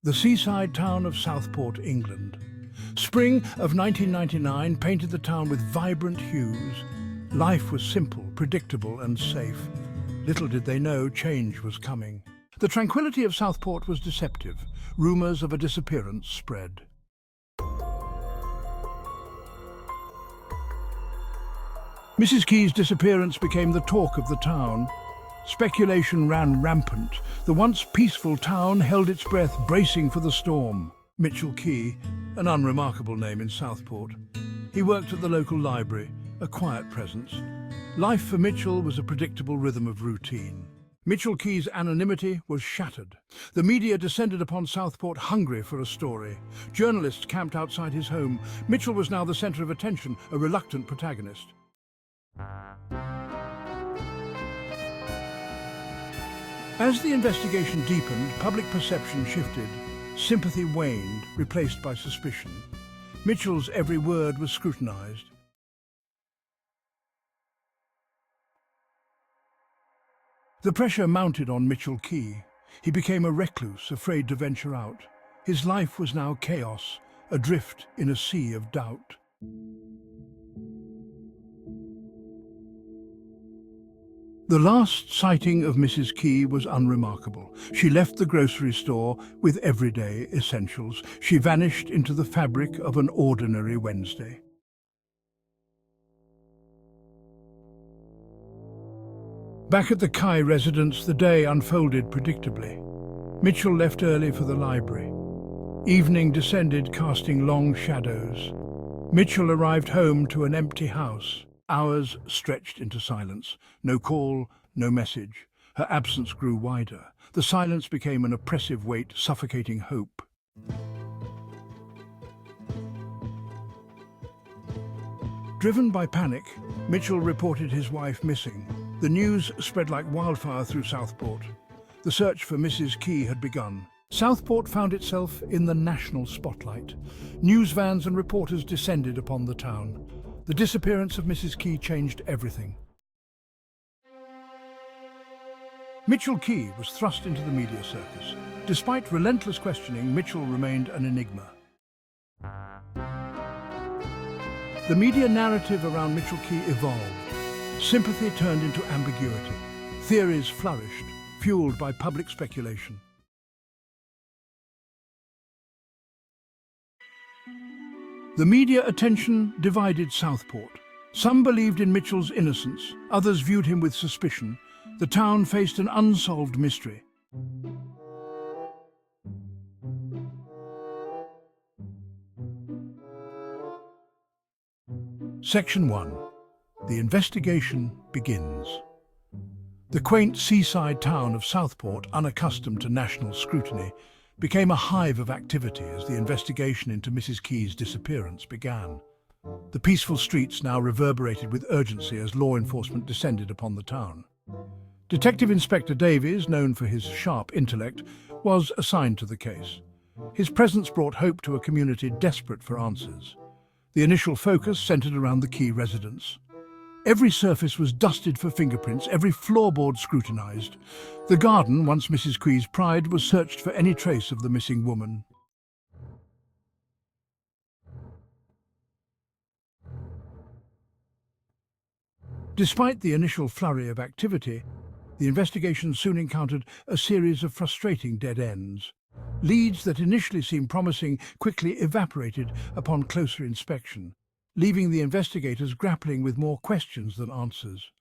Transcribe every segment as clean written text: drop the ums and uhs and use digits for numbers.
the seaside town of Southport, England. Spring of 1999 painted the town with vibrant hues. Life was simple, predictable and safe. Little did they know change was coming. The tranquility of Southport was deceptive. Rumours of a disappearance spread. Mrs. Key's disappearance became the talk of the town. Speculation ran rampant. The once peaceful town held its breath, bracing for the storm. Mitchell Key, an unremarkable name in Southport. He worked at the local library, a quiet presence. Life for Mitchell was a predictable rhythm of routine. Mitchell Key's anonymity was shattered. The media descended upon Southport hungry for a story. Journalists camped outside his home. Mitchell was now the centre of attention, a reluctant protagonist. As the investigation deepened, public perception shifted. Sympathy waned, replaced by suspicion. Mitchell's every word was scrutinised. The pressure mounted on Mitchell Key. He became a recluse, afraid to venture out. His life was now chaos, adrift in a sea of doubt. The last sighting of Mrs. Key was unremarkable. She left the grocery store with everyday essentials. She vanished into the fabric of an ordinary Wednesday. Back at the Key residence, the day unfolded predictably. Mitchell left early for the library. Evening descended, casting long shadows. Mitchell arrived home to an empty house. Hours stretched into silence. No call, no message. Her absence grew wider. The silence became an oppressive weight, suffocating hope. Driven by panic, Mitchell reported his wife missing. The news spread like wildfire through Southport. The search for Mrs. Key had begun. Southport found itself in the national spotlight. News vans and reporters descended upon the town. The disappearance of Mrs. Key changed everything. Mitchell Key was thrust into the media circus. Despite relentless questioning, Mitchell remained an enigma. The media narrative around Mitchell Key evolved. Sympathy turned into ambiguity. Theories flourished, fueled by public speculation. The media attention divided Southport. Some believed in Mitchell's innocence, others viewed him with suspicion. The town faced an unsolved mystery. Section 1. The investigation begins. The quaint seaside town of Southport, unaccustomed to national scrutiny, became a hive of activity as the investigation into Mrs. Key's disappearance began. The peaceful streets now reverberated with urgency as law enforcement descended upon the town. Detective Inspector Davies, known for his sharp intellect, was assigned to the case. His presence brought hope to a community desperate for answers. The initial focus centered around the Key residence. Every surface was dusted for fingerprints, every floorboard scrutinized. The garden, once Mrs. Key's pride, was searched for any trace of the missing woman. Despite the initial flurry of activity, the investigation soon encountered a series of frustrating dead ends. Leads that initially seemed promising quickly evaporated upon closer inspection, leaving the investigators grappling with more questions than answers.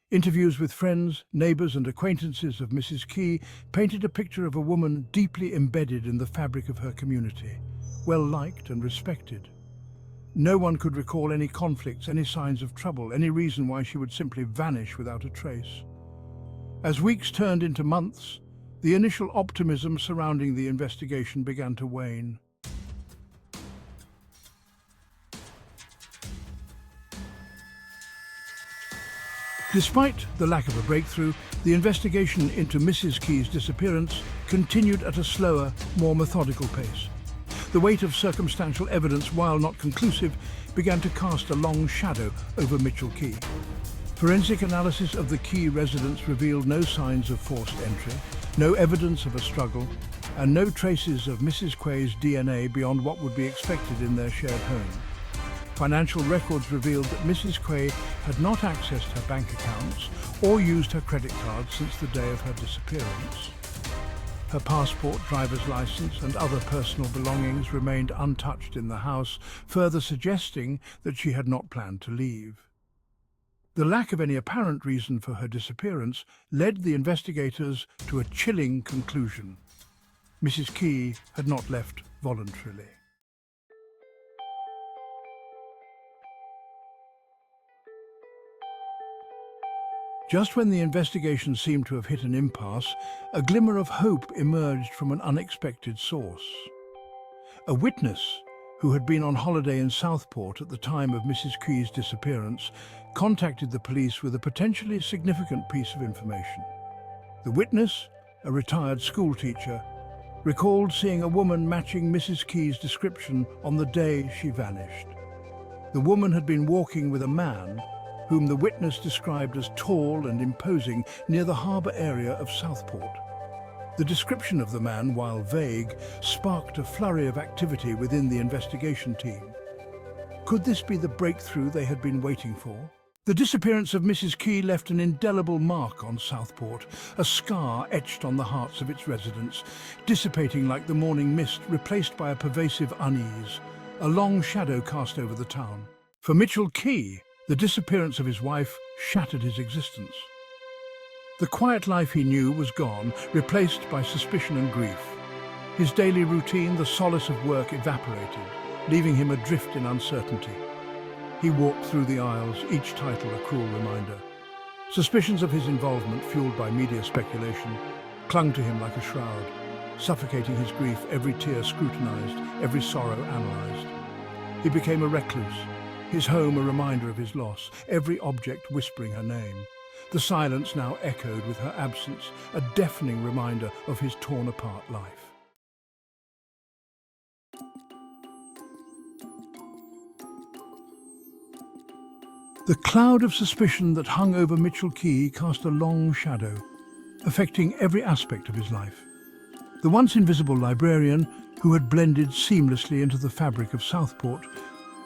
Interviews with friends, neighbours and acquaintances of Mrs. Key painted a picture of a woman deeply embedded in the fabric of her community, well-liked and respected. No one could recall any conflicts, any signs of trouble, any reason why she would simply vanish without a trace. As weeks turned into months, the initial optimism surrounding the investigation began to wane. Despite the lack of a breakthrough, the investigation into Mrs. Key's disappearance continued at a slower, more methodical pace. The weight of circumstantial evidence, while not conclusive, began to cast a long shadow over Mitchell Key. Forensic analysis of the Key residence revealed no signs of forced entry. No evidence of a struggle, and no traces of Mrs. Quay's DNA beyond what would be expected in their shared home. Financial records revealed that Mrs. Quay had not accessed her bank accounts or used her credit card since the day of her disappearance. Her passport, driver's license, and other personal belongings remained untouched in the house, further suggesting that she had not planned to leave. The lack of any apparent reason for her disappearance led the investigators to a chilling conclusion. Mrs. Key had not left voluntarily. Just when the investigation seemed to have hit an impasse, a glimmer of hope emerged from an unexpected source. A witness, who had been on holiday in Southport at the time of Mrs. Key's disappearance, contacted the police with a potentially significant piece of information. The witness, a retired schoolteacher, recalled seeing a woman matching Mrs. Key's description on the day she vanished. The woman had been walking with a man whom the witness described as tall and imposing near the harbour area of Southport. The description of the man, while vague, sparked a flurry of activity within the investigation team. Could this be the breakthrough they had been waiting for? The disappearance of Mrs. Key left an indelible mark on Southport, a scar etched on the hearts of its residents, dissipating like the morning mist, replaced by a pervasive unease, a long shadow cast over the town. For Mitchell Key, the disappearance of his wife shattered his existence. The quiet life he knew was gone, replaced by suspicion and grief. His daily routine, the solace of work, evaporated, leaving him adrift in uncertainty. He walked through the aisles, each title a cruel reminder. Suspicions of his involvement, fueled by media speculation, clung to him like a shroud, suffocating his grief, every tear scrutinized, every sorrow analyzed. He became a recluse, his home a reminder of his loss, every object whispering her name. The silence now echoed with her absence, a deafening reminder of his torn-apart life. The cloud of suspicion that hung over Mitchell Key cast a long shadow, affecting every aspect of his life. The once invisible librarian, who had blended seamlessly into the fabric of Southport,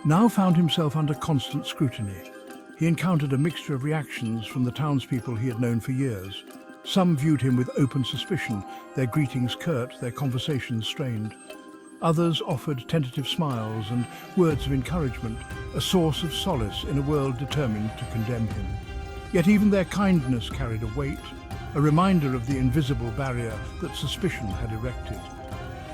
now found himself under constant scrutiny. He encountered a mixture of reactions from the townspeople he had known for years. Some viewed him with open suspicion, their greetings curt, their conversations strained. Others offered tentative smiles and words of encouragement, a source of solace in a world determined to condemn him. Yet even their kindness carried a weight, a reminder of the invisible barrier that suspicion had erected.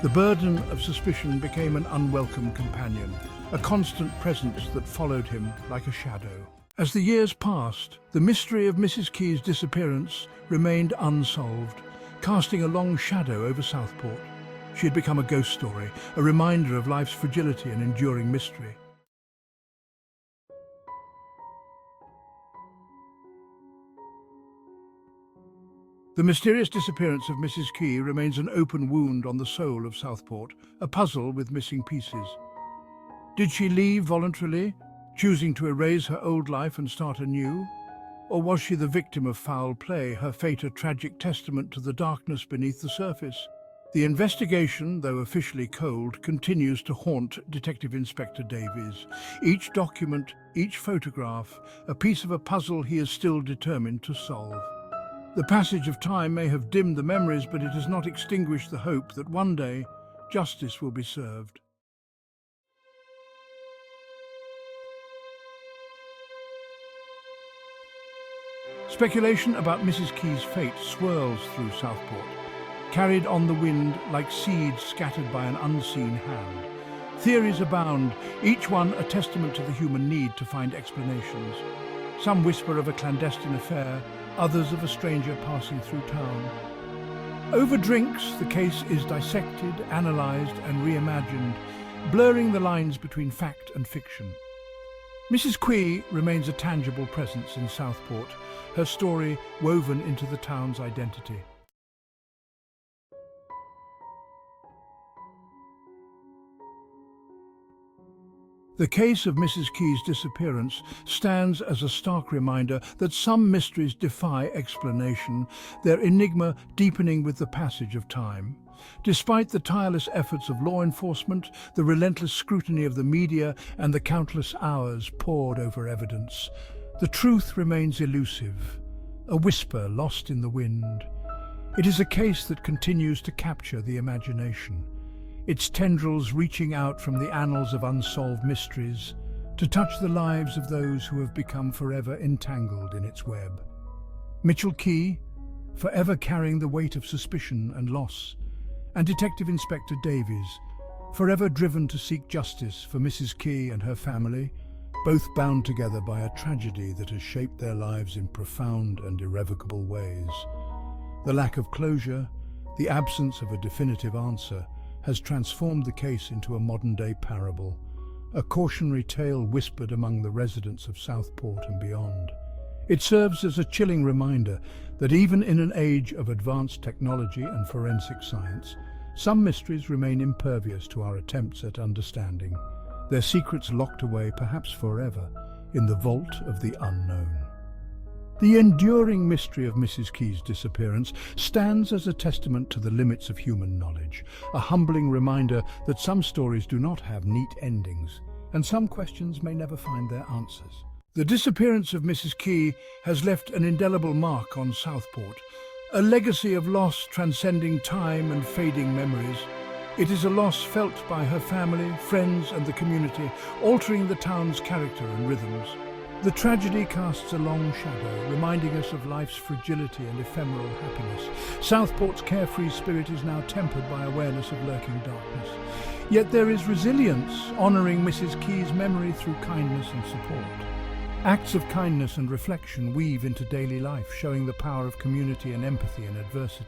The burden of suspicion became an unwelcome companion, a constant presence that followed him like a shadow. As the years passed, the mystery of Mrs. Key's disappearance remained unsolved, casting a long shadow over Southport. She had become a ghost story, a reminder of life's fragility and enduring mystery. The mysterious disappearance of Mrs. Key remains an open wound on the soul of Southport, a puzzle with missing pieces. Did she leave voluntarily, choosing to erase her old life and start anew? Or was she the victim of foul play, her fate a tragic testament to the darkness beneath the surface? The investigation, though officially cold, continues to haunt Detective Inspector Davies. Each document, each photograph, a piece of a puzzle he is still determined to solve. The passage of time may have dimmed the memories, but it has not extinguished the hope that one day justice will be served. Speculation about Mrs. Key's fate swirls through Southport, carried on the wind like seeds scattered by an unseen hand. Theories abound, each one a testament to the human need to find explanations. Some whisper of a clandestine affair, others of a stranger passing through town. Over drinks, the case is dissected, analysed and reimagined, blurring the lines between fact and fiction. Mrs. Quay remains a tangible presence in Southport, her story woven into the town's identity. The case of Mrs. Key's disappearance stands as a stark reminder that some mysteries defy explanation, their enigma deepening with the passage of time. Despite the tireless efforts of law enforcement, the relentless scrutiny of the media, and the countless hours pored over evidence, the truth remains elusive, a whisper lost in the wind. It is a case that continues to capture the imagination, its tendrils reaching out from the annals of unsolved mysteries to touch the lives of those who have become forever entangled in its web. Mitchell Key, forever carrying the weight of suspicion and loss, and Detective Inspector Davies, forever driven to seek justice for Mrs. Key and her family, both bound together by a tragedy that has shaped their lives in profound and irrevocable ways. The lack of closure, the absence of a definitive answer, has transformed the case into a modern-day parable, a cautionary tale whispered among the residents of Southport and beyond. It serves as a chilling reminder that even in an age of advanced technology and forensic science, some mysteries remain impervious to our attempts at understanding, their secrets locked away perhaps forever in the vault of the unknown. The enduring mystery of Mrs. Key's disappearance stands as a testament to the limits of human knowledge, a humbling reminder that some stories do not have neat endings, and some questions may never find their answers. The disappearance of Mrs. Key has left an indelible mark on Southport, a legacy of loss transcending time and fading memories. It is a loss felt by her family, friends, and the community, altering the town's character and rhythms. The tragedy casts a long shadow, reminding us of life's fragility and ephemeral happiness. Southport's carefree spirit is now tempered by awareness of lurking darkness. Yet there is resilience, honouring Mrs. Key's memory through kindness and support. Acts of kindness and reflection weave into daily life, showing the power of community and empathy in adversity.